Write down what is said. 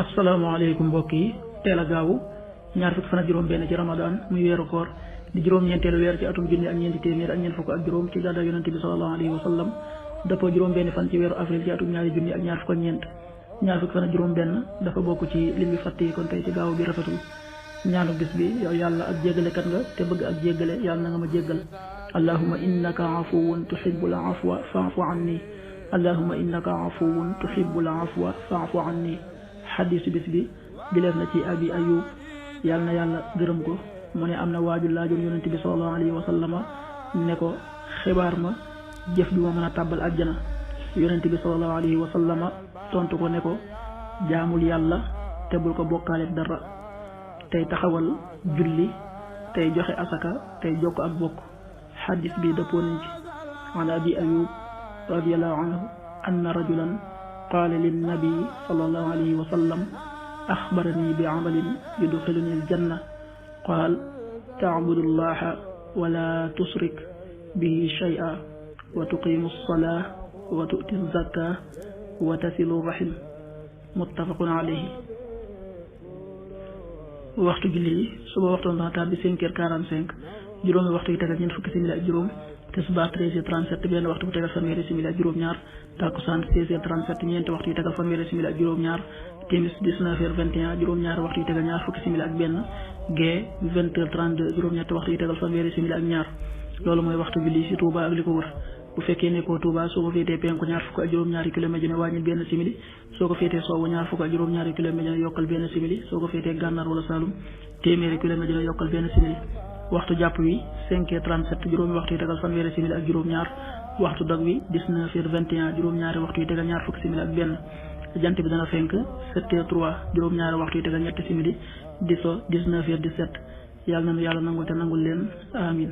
asalaamaaleykum mbokk yi teel a gaawu ñaar fukki fan ak juróom benn ci ramadan muy weeru koor di juróom-ñeenteelu weer ci atum junni ak ñeenti téeméer ak ñeent fukk ak juróom ci gàddaay yonente bi sallallahu alayhi wa sallam dëppoo juróom benn fan ci weeru avril ci atum ñaari junni ak ñaar fukk ak ñeent ñaar fukki fan ak juróom benn dafa bokk ci lim bi fàtte yi kon tey ci gaawu bi rafetul ñaanu bis bi yow yàlla ak jéggalekat nga te bëgg ak jéggale yàlla na nga ma jéggal allahumma innaka afuwun tuhibbul afwa fa'fu anni allahumma innaka afuwun tuhibbul afwa fa'fu anni xadiisu bis bi jëleef na ci abi ayub yàlla na yàlla gërëm ko mu ne am na waaju laajoon yonente bi sallallahu alayhi wa sallama ne ko xibaar ma jëf ju ma mën a tàbbal àjjana yonente bi sallallahu alayhi wa sallama tontu ko ne ko jaamul yàlla te bul ko bokkaaleeg dara tey taxawal julli tey joxe asaka tey jokk ak bokk xadis bi dëppoo nañ ci an abi ayub radiallahu anhu anna rajulan qaala linnabi sallallahu alayhi wa sallam axbarani bi amalin yudxiluni aljanna qaal tacbudu llaha wala tusrik bihi shay'a wa tuqimu alsalaa wa tu'ti alzaka wa tasilu rahim muttafaqun alayhi. waxtu julli yi suba waxtu dana tàbbi 5h45 juróomi waxtu yi tegal ñeent fukki simili ak juróom tisbaar 13h37 benn waxtu bu tegal fanweeri simili ak juróom-ñaar takkusaan 16h37 ñeenti waxtu yi tegal fanweeri simili ak juróom-ñaar timis 19h21 juróom-ñaari waxtu yi tegal ñaar fukki simili ak benn gee 20h32 juróom-ñetti waxtu yi tegal fanweeri simili ak ñaar loolu mooy waxtu julli ci Touba ak li ko wër bu fekkee nekkoo Touba soo ko féetee penku ñaar fukk ak juróom-ñaari kilomètre dina wàññil benn simili soo ko féetee sowwu ñaar fukk ak juróom-ñaari kilomètre dina yokkal benn simili soo ko féetee gànnaar wala Saalum téeméeri kilomètre dina yokkal benn simili waxtu jàpp wi 5h37 juróomi waxtu yi tegal fanweeri simili ak juróom-ñaar waxtu dog wi 19h21 juróom-ñaari waxtu yi tegal ñaar fukki simili ak benn jant bi dana fenk 7h03 juróom-ñaari waxtu yi tegal ñetti simili di so 19h17 yàlla na nu yàlla nangul te nangul leen amin